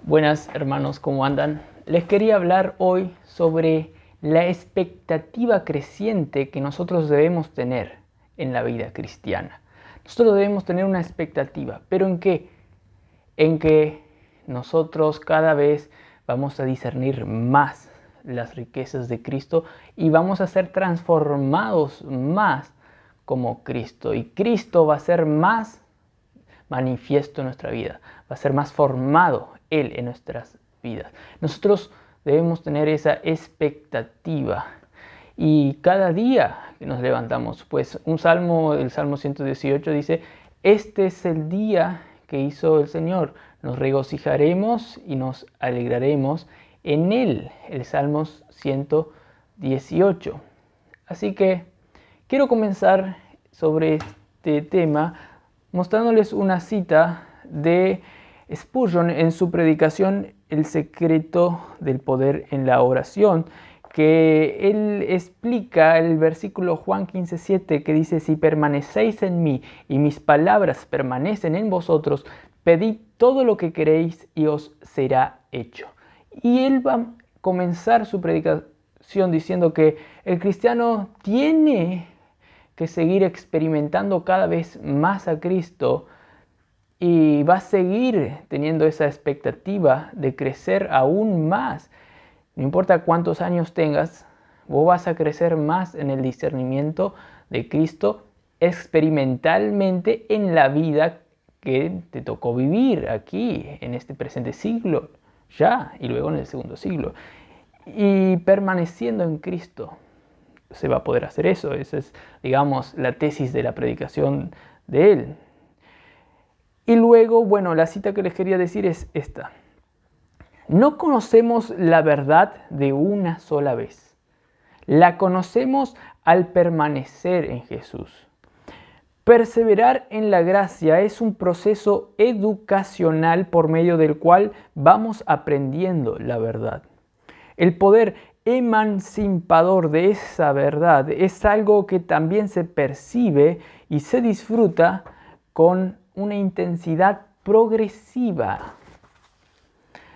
Buenas hermanos, ¿cómo andan? Les quería hablar hoy sobre la expectativa creciente que nosotros debemos tener en la vida cristiana. Nosotros debemos tener una expectativa, ¿pero en qué? En que nosotros cada vez vamos a discernir más las riquezas de Cristo y vamos a ser transformados más como Cristo. Y Cristo va a ser más manifiesto en nuestra vida, va a ser más formado Él en nuestras vidas. Nosotros debemos tener esa expectativa y cada día que nos levantamos, pues el Salmo 118 dice, este es el día que hizo el Señor, nos regocijaremos y nos alegraremos en Él, el Salmo 118. Así que quiero comenzar sobre este tema mostrándoles una cita de Spurgeon en su predicación El secreto del poder en la oración, que él explica el versículo Juan 15:7 que dice, si permanecéis en mí y mis palabras permanecen en vosotros, pedid todo lo que queréis y os será hecho. Y él va a comenzar su predicación diciendo que el cristiano tiene que seguir experimentando cada vez más a Cristo y va a seguir teniendo esa expectativa de crecer aún más. No importa cuántos años tengas, vos vas a crecer más en el discernimiento de Cristo experimentalmente en la vida que te tocó vivir aquí, en este presente siglo, ya, y luego en el segundo siglo. Y permaneciendo en Cristo se va a poder hacer eso. Esa es, digamos, la tesis de la predicación de él. Y luego, bueno, la cita que les quería decir es esta. No conocemos la verdad de una sola vez. La conocemos al permanecer en Jesús. Perseverar en la gracia es un proceso educacional por medio del cual vamos aprendiendo la verdad. El poder emancipador de esa verdad es algo que también se percibe y se disfruta con una intensidad progresiva.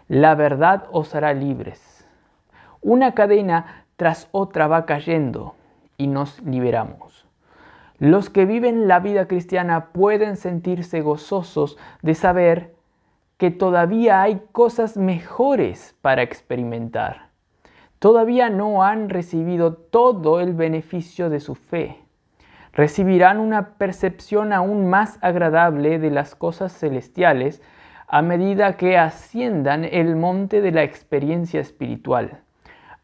La verdad os hará libres. Una cadena tras otra va cayendo y nos liberamos. Los que viven la vida cristiana pueden sentirse gozosos de saber que todavía hay cosas mejores para experimentar. Todavía no han recibido todo el beneficio de su fe. Recibirán una percepción aún más agradable de las cosas celestiales a medida que asciendan el monte de la experiencia espiritual.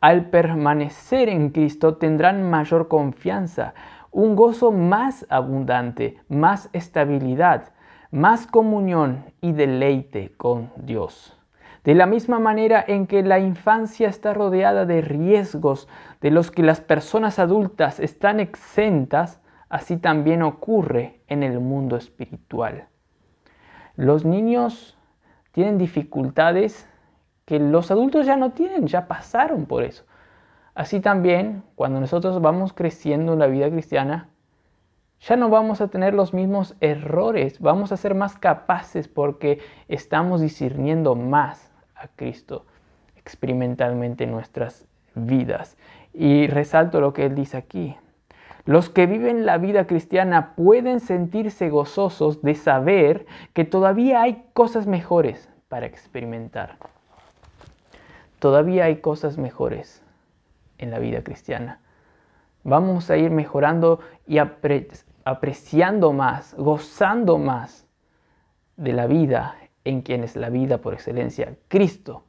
Al permanecer en Cristo tendrán mayor confianza, un gozo más abundante, más estabilidad, más comunión y deleite con Dios. De la misma manera en que la infancia está rodeada de riesgos de los que las personas adultas están exentas, así también ocurre en el mundo espiritual. Los niños tienen dificultades que los adultos ya no tienen, ya pasaron por eso. Así también, cuando nosotros vamos creciendo en la vida cristiana, ya no vamos a tener los mismos errores, vamos a ser más capaces porque estamos discerniendo más a Cristo experimentalmente en nuestras vidas. Y resalto lo que él dice aquí. Los que viven la vida cristiana pueden sentirse gozosos de saber que todavía hay cosas mejores para experimentar. Todavía hay cosas mejores en la vida cristiana. Vamos a ir mejorando y apreciando más, gozando más de la vida en quien es la vida por excelencia, Cristo,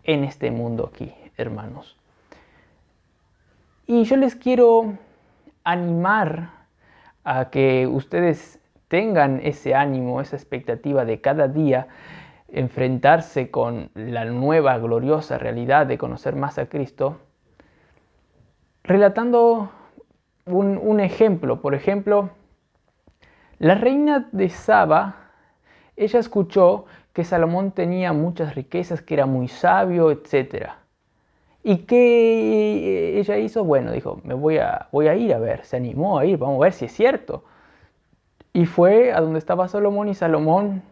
en este mundo aquí, hermanos. Y yo les quiero animar a que ustedes tengan ese ánimo, esa expectativa de cada día enfrentarse con la nueva gloriosa realidad de conocer más a Cristo, relatando un ejemplo. Por ejemplo, la reina de Saba, ella escuchó que Salomón tenía muchas riquezas, que era muy sabio, etc. ¿Y qué ella hizo? Bueno, dijo, voy a ir a ver, se animó a ir, vamos a ver si es cierto. Y fue a donde estaba Salomón y Salomón,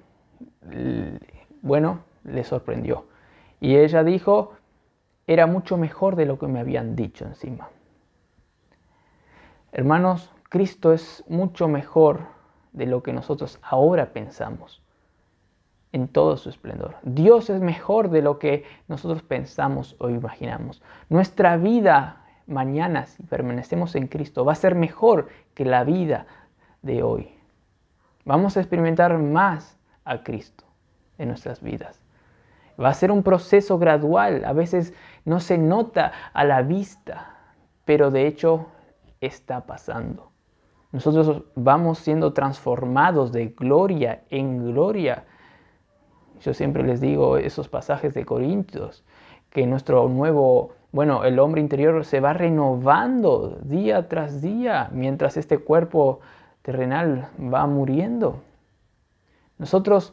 bueno, le sorprendió. Y ella dijo, era mucho mejor de lo que me habían dicho encima. Hermanos, Cristo es mucho mejor de lo que nosotros ahora pensamos, en todo su esplendor. Dios es mejor de lo que nosotros pensamos o imaginamos. Nuestra vida mañana, si permanecemos en Cristo, va a ser mejor que la vida de hoy. Vamos a experimentar más a Cristo en nuestras vidas. Va a ser un proceso gradual, a veces no se nota a la vista, pero de hecho está pasando. Nosotros vamos siendo transformados de gloria en gloria. Yo siempre les digo esos pasajes de Corintios, que nuestro nuevo, el hombre interior se va renovando día tras día, mientras este cuerpo terrenal va muriendo. Nosotros,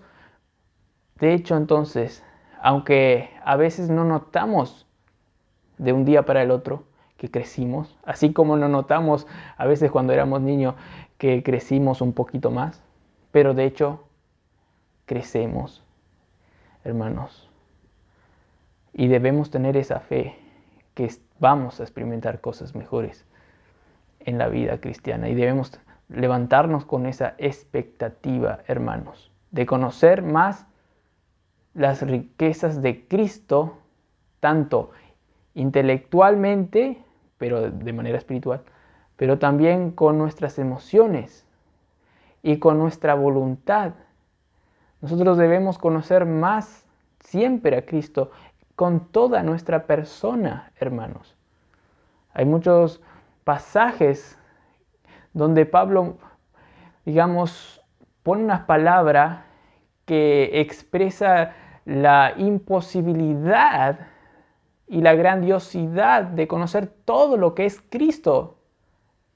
de hecho, entonces, aunque a veces no notamos de un día para el otro que crecimos, así como no notamos a veces cuando éramos niños que crecimos un poquito más, pero de hecho crecemos, hermanos. Y debemos tener esa fe que vamos a experimentar cosas mejores en la vida cristiana. Y debemos levantarnos con esa expectativa, hermanos, de conocer más las riquezas de Cristo, tanto intelectualmente, pero de manera espiritual, pero también con nuestras emociones y con nuestra voluntad. Nosotros debemos conocer más siempre a Cristo con toda nuestra persona, hermanos. Hay muchos pasajes donde Pablo, pone una palabra que expresa la imposibilidad y la grandiosidad de conocer todo lo que es Cristo,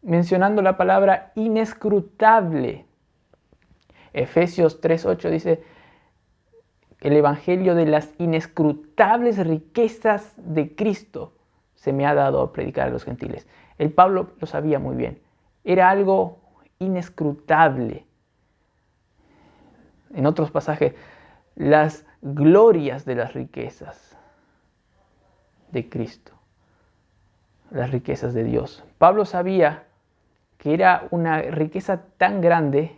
mencionando la palabra inescrutable. Efesios 3:8 dice, el evangelio de las inescrutables riquezas de Cristo se me ha dado a predicar a los gentiles. El Pablo lo sabía muy bien. Era algo inescrutable. En otros pasajes, las glorias de las riquezas de Cristo, las riquezas de Dios. Pablo sabía que era una riqueza tan grande,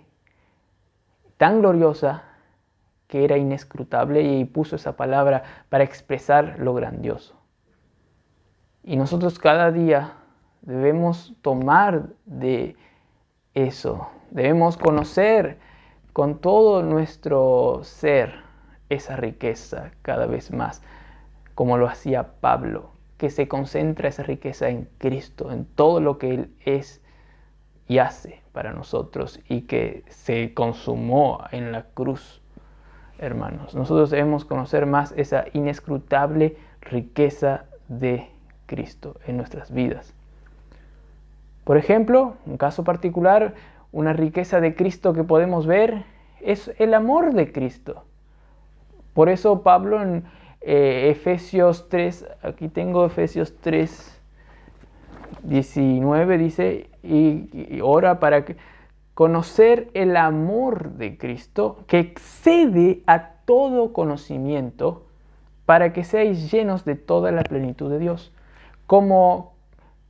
tan gloriosa, que era inescrutable, y puso esa palabra para expresar lo grandioso. Y nosotros cada día debemos tomar de eso, debemos conocer con todo nuestro ser esa riqueza cada vez más, como lo hacía Pablo, que se concentra esa riqueza en Cristo, en todo lo que Él es y hace para nosotros y que se consumó en la cruz. Hermanos, nosotros debemos conocer más esa inescrutable riqueza de Cristo en nuestras vidas. Por ejemplo, un caso particular, una riqueza de Cristo que podemos ver es el amor de Cristo. Por eso Pablo en Efesios 3, aquí tengo Efesios 3, 19, dice, y ora para conocer el amor de Cristo que excede a todo conocimiento, para que seáis llenos de toda la plenitud de Dios. Como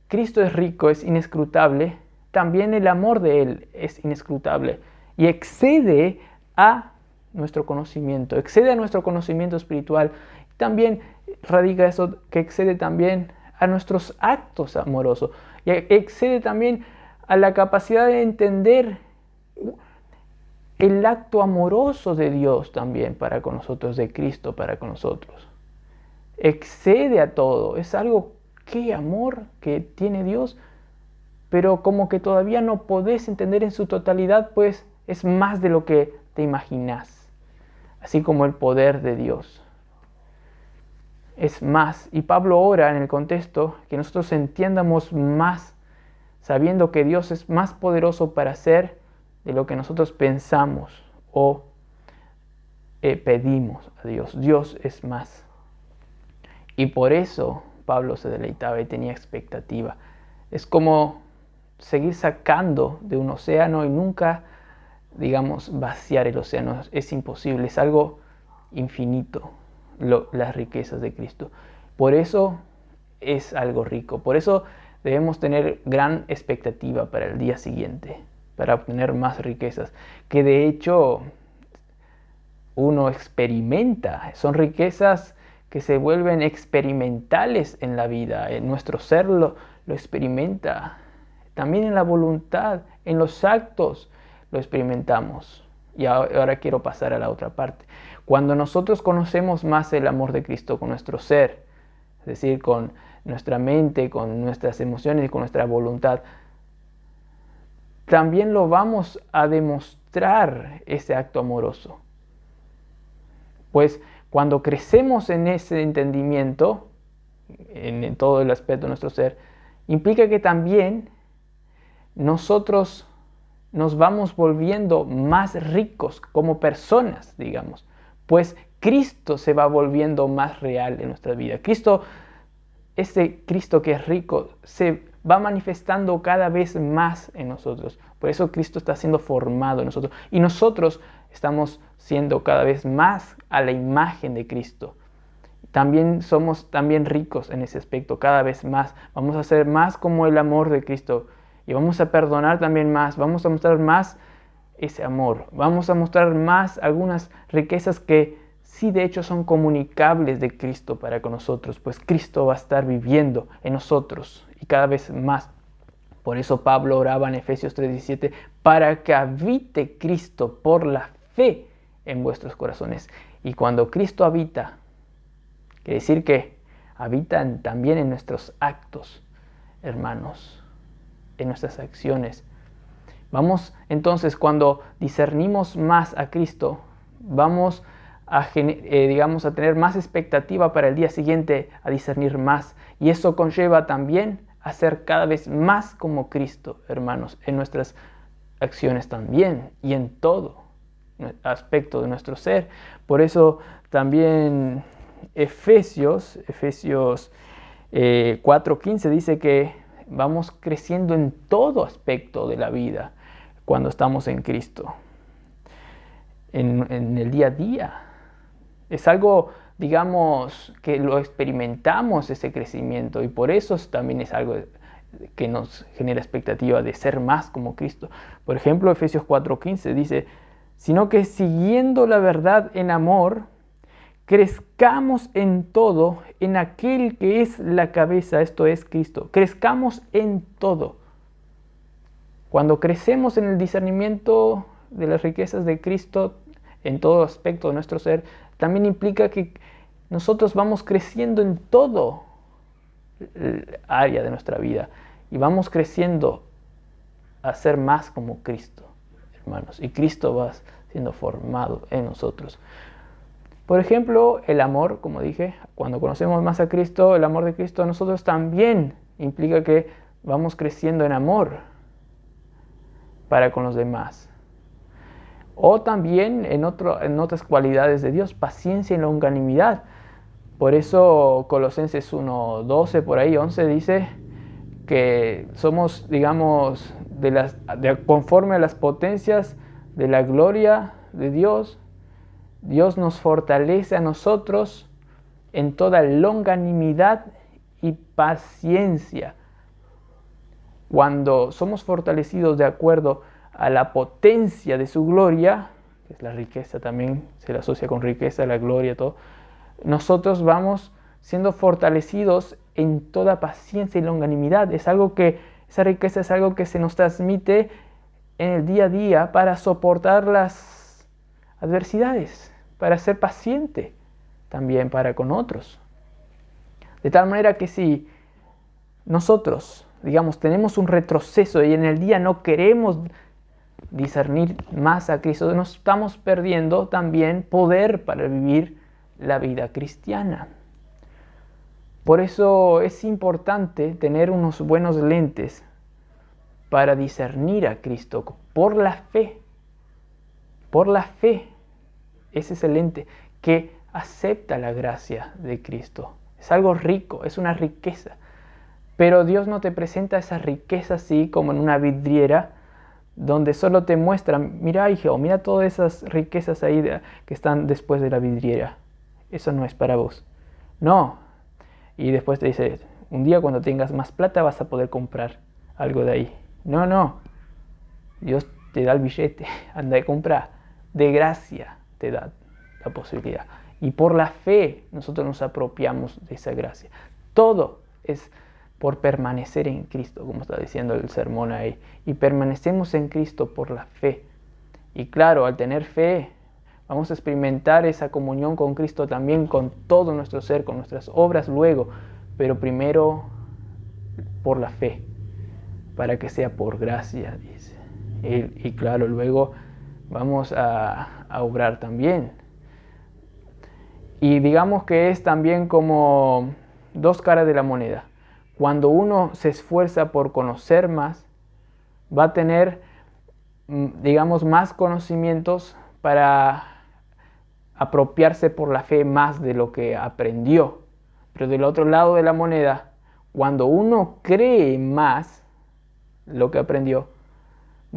Cristo es rico, es inescrutable, también el amor de Él es inescrutable y excede a nuestro conocimiento espiritual. También radica eso que excede también a nuestros actos amorosos y excede también a la capacidad de entender el acto amoroso de Dios también para con nosotros, de Cristo para con nosotros. Excede a todo, es algo, qué amor que tiene Dios, pero como que todavía no podés entender en su totalidad, pues es más de lo que te imaginas, así como el poder de Dios. Es más, y Pablo ora en el contexto que nosotros entiendamos más, sabiendo que Dios es más poderoso para hacer de lo que nosotros pensamos o pedimos a Dios. Dios es más. Y por eso Pablo se deleitaba y tenía expectativa. Es como seguir sacando de un océano y nunca, vaciar el océano. Es imposible, es algo infinito. las riquezas de Cristo. Por eso es algo rico. Por eso debemos tener gran expectativa para el día siguiente, para obtener más riquezas, que de hecho uno experimenta. Son riquezas que se vuelven experimentales en la vida. En nuestro ser lo experimenta. También en la voluntad, en los actos lo experimentamos. Y ahora quiero pasar a la otra parte. Cuando nosotros conocemos más el amor de Cristo con nuestro ser, es decir, con nuestra mente, con nuestras emociones y con nuestra voluntad, también lo vamos a demostrar ese acto amoroso. Pues cuando crecemos en ese entendimiento, en todo el aspecto de nuestro ser, implica que también nosotros nos vamos volviendo más ricos como personas, digamos, pues Cristo se va volviendo más real en nuestra vida. Cristo, ese Cristo que es rico, se va manifestando cada vez más en nosotros. Por eso Cristo está siendo formado en nosotros y nosotros estamos siendo cada vez más a la imagen de Cristo. También somos ricos en ese aspecto, cada vez más. Vamos a ser más como el amor de Cristo. Y vamos a perdonar también más, vamos a mostrar más ese amor, vamos a mostrar más algunas riquezas que sí de hecho son comunicables de Cristo para con nosotros, pues Cristo va a estar viviendo en nosotros y cada vez más. Por eso Pablo oraba en Efesios 3:17, para que habite Cristo por la fe en vuestros corazones. Y cuando Cristo habita, quiere decir que habitan también en nuestros actos, hermanos, en nuestras acciones. Vamos entonces, cuando discernimos más a Cristo, vamos a tener más expectativa para el día siguiente, a discernir más. Y eso conlleva también a ser cada vez más como Cristo, hermanos, en nuestras acciones también y en todo aspecto de nuestro ser. Por eso también Efesios 4:15 dice que vamos creciendo en todo aspecto de la vida cuando estamos en Cristo, en el día a día. Es algo, digamos, que lo experimentamos ese crecimiento y por eso también es algo que nos genera expectativa de ser más como Cristo. Por ejemplo, Efesios 4:15 dice, sino que siguiendo la verdad en amor, crezcamos en todo en aquel que es la cabeza, esto es Cristo. Crezcamos en todo. Cuando crecemos en el discernimiento de las riquezas de Cristo en todo aspecto de nuestro ser, también implica que nosotros vamos creciendo en todo área de nuestra vida y vamos creciendo a ser más como Cristo, hermanos. Y Cristo va siendo formado en nosotros. Por ejemplo, el amor, como dije, cuando conocemos más a Cristo, el amor de Cristo a nosotros también implica que vamos creciendo en amor para con los demás. O también en otras cualidades de Dios, paciencia y longanimidad. Por eso Colosenses 1:12, por ahí 11, dice que somos, digamos, conforme a las potencias de la gloria de Dios. Dios nos fortalece a nosotros en toda longanimidad y paciencia. Cuando somos fortalecidos de acuerdo a la potencia de su gloria, que es la riqueza también, se le asocia con riqueza, la gloria, todo, nosotros vamos siendo fortalecidos en toda paciencia y longanimidad. Esa riqueza es algo que se nos transmite en el día a día para soportar las adversidades, para ser paciente también para con otros. De tal manera que si nosotros, digamos, tenemos un retroceso y en el día no queremos discernir más a Cristo, nos estamos perdiendo también poder para vivir la vida cristiana. Por eso es importante tener unos buenos lentes para discernir a Cristo por la fe. Por la fe. Ese es el lente que acepta la gracia de Cristo. Es algo rico, es una riqueza. Pero Dios no te presenta esa riqueza así como en una vidriera, donde solo te muestra, mira hijo, mira todas esas riquezas ahí que están después de la vidriera. eso no es para vos. No. Y después te dice, un día cuando tengas más plata vas a poder comprar algo de ahí. No, no. Dios te da el billete, anda y compra. De gracia te da la posibilidad. Y por la fe nosotros nos apropiamos de esa gracia. Todo es por permanecer en Cristo, como está diciendo el sermón ahí. Y permanecemos en Cristo por la fe. Y claro, al tener fe, vamos a experimentar esa comunión con Cristo también con todo nuestro ser, con nuestras obras luego. Pero primero por la fe, para que sea por gracia, dice. Y claro, luego vamos a obrar también. Y digamos que es también como dos caras de la moneda. Cuando uno se esfuerza por conocer más, va a tener, digamos, más conocimientos para apropiarse por la fe más de lo que aprendió. Pero del otro lado de la moneda, cuando uno cree más lo que aprendió,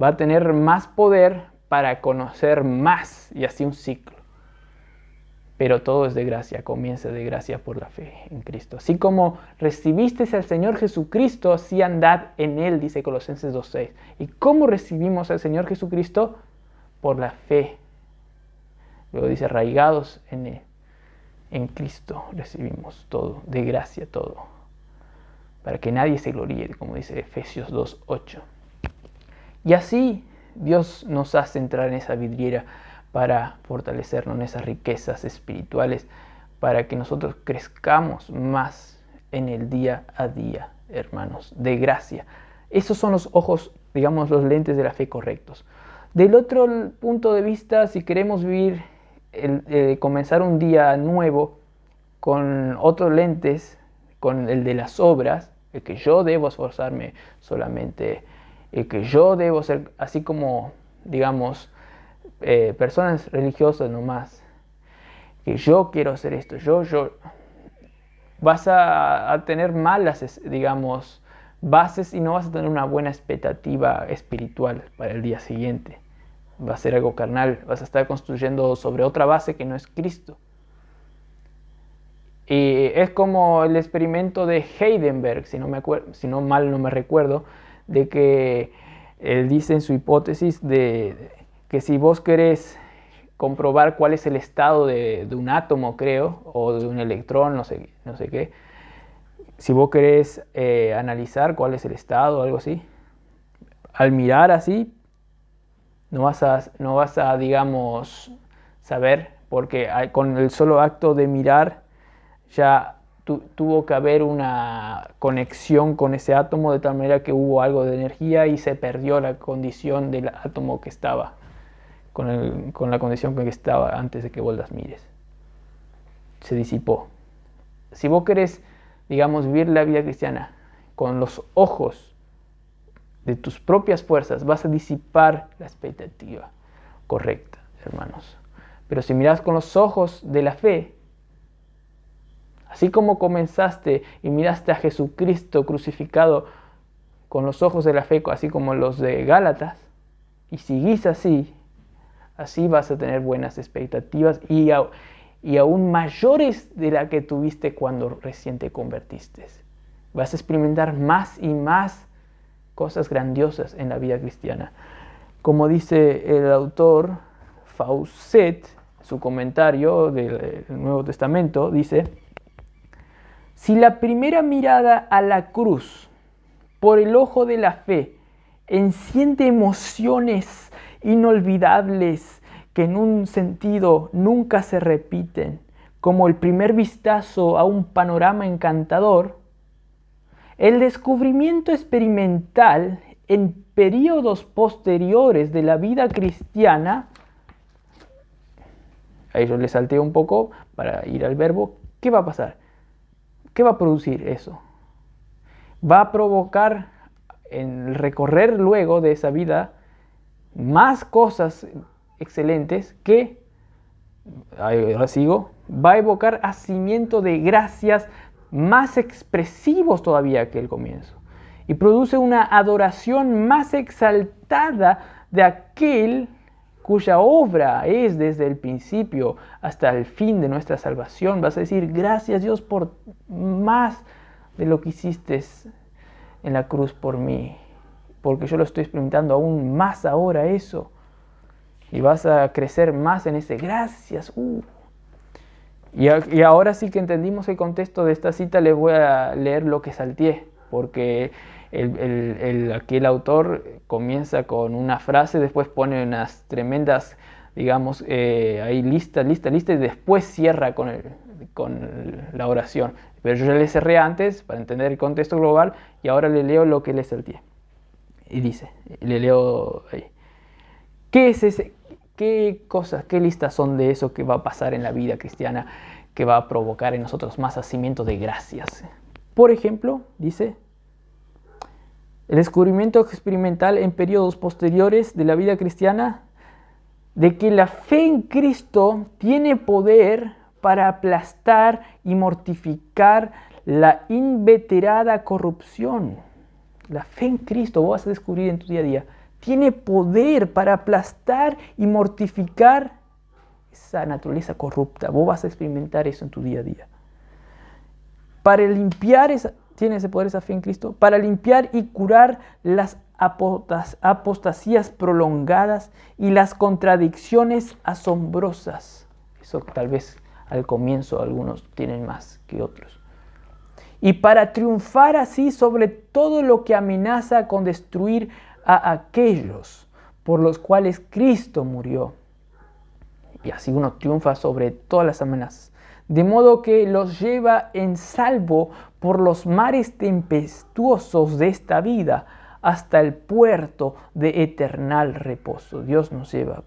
va a tener más poder para conocer más, y así un ciclo. Pero todo es de gracia, comienza de gracia por la fe en Cristo. Así como recibisteis al Señor Jesucristo, así andad en Él, dice Colosenses 2:6. ¿Y cómo recibimos al Señor Jesucristo? Por la fe. Luego dice, arraigados en Él. En Cristo recibimos todo, de gracia todo. Para que nadie se gloríe, como dice Efesios 2:8. Y así Dios nos hace entrar en esa vidriera para fortalecernos en esas riquezas espirituales, para que nosotros crezcamos más en el día a día, hermanos, de gracia. Esos son los ojos, digamos, los lentes de la fe correctos. Del otro punto de vista, si queremos vivir, comenzar un día nuevo con otros lentes, con el de las obras, el que yo debo esforzarme solamente, el que yo debo ser, así como, digamos, personas religiosas nomás, que yo quiero hacer esto, vas a tener malas, digamos, bases y no vas a tener una buena expectativa espiritual para el día siguiente. Va a ser algo carnal, vas a estar construyendo sobre otra base que no es Cristo. Y es como el experimento de Heisenberg, si no mal no me recuerdo, de que él dice en su hipótesis de que si vos querés comprobar cuál es el estado de un átomo, creo, o de un electrón, no sé qué, si vos querés analizar cuál es el estado o algo así, al mirar así, no vas a, digamos, saber, porque con el solo acto de mirar ya tuvo que haber una conexión con ese átomo de tal manera que hubo algo de energía y se perdió la condición del átomo que estaba, con la condición que estaba antes de que vos las mires. Se disipó. Si vos querés, digamos, vivir la vida cristiana con los ojos de tus propias fuerzas, vas a disipar la expectativa correcta, hermanos. Pero si mirás con los ojos de la fe, así como comenzaste y miraste a Jesucristo crucificado con los ojos de la fe, así como los de Gálatas, y seguís así vas a tener buenas expectativas y aún mayores de la que tuviste cuando recién te convertiste. Vas a experimentar más y más cosas grandiosas en la vida cristiana. Como dice el autor Fawcett, su comentario del Nuevo Testamento, dice: si la primera mirada a la cruz por el ojo de la fe enciende emociones inolvidables que en un sentido nunca se repiten, como el primer vistazo a un panorama encantador, el descubrimiento experimental en periodos posteriores de la vida cristiana, ahí yo le salté un poco para ir al verbo, ¿qué va a pasar? ¿Qué va a producir eso? Va a provocar en el recorrer luego de esa vida más cosas excelentes que, ahora sigo, va a evocar hacimiento de gracias más expresivos todavía que el comienzo. Y produce una adoración más exaltada de aquel cuya obra es desde el principio hasta el fin de nuestra salvación. Vas a decir, gracias Dios por más de lo que hiciste en la cruz por mí, porque yo lo estoy experimentando aún más ahora eso. Y vas a crecer más en ese gracias. Y ahora sí que entendimos el contexto de esta cita, les voy a leer lo que salteé, porque aquí el autor comienza con una frase, después pone unas tremendas, digamos, ahí lista, y después cierra con la oración. Pero yo ya le cerré antes para entender el contexto global y ahora le leo lo que le salteé. Y dice, le leo ahí. ¿Qué es ese? ¿Qué cosas, qué listas son de eso que va a pasar en la vida cristiana que va a provocar en nosotros más hacimiento de gracias? Por ejemplo, dice, el descubrimiento experimental en periodos posteriores de la vida cristiana de que la fe en Cristo tiene poder para aplastar y mortificar la inveterada corrupción. La fe en Cristo, vos vas a descubrir en tu día a día, tiene poder para aplastar y mortificar esa naturaleza corrupta. Vos vas a experimentar eso en tu día a día. Para limpiar, tiene ese poder esa fe en Cristo, para limpiar y curar las apostasías prolongadas y las contradicciones asombrosas. Eso tal vez al comienzo algunos tienen más que otros. Y para triunfar así sobre todo lo que amenaza con destruir a aquellos por los cuales Cristo murió. Y así uno triunfa sobre todas las amenazas. De modo que los lleva en salvo por los mares tempestuosos de esta vida hasta el puerto de eternal reposo. Dios nos lleva.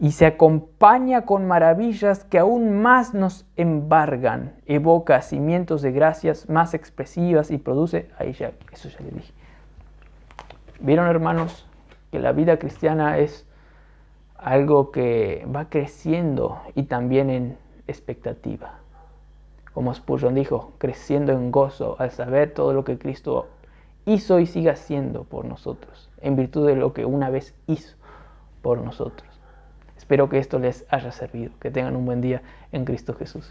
Y se acompaña con maravillas que aún más nos embargan. Evoca cimientos de gracias más expresivas y produce... Eso ya le dije. ¿Vieron, hermanos, que la vida cristiana es algo que va creciendo y también en expectativa? Como Spurgeon dijo, creciendo en gozo al saber todo lo que Cristo hizo y sigue haciendo por nosotros, en virtud de lo que una vez hizo por nosotros. Espero que esto les haya servido. Que tengan un buen día en Cristo Jesús.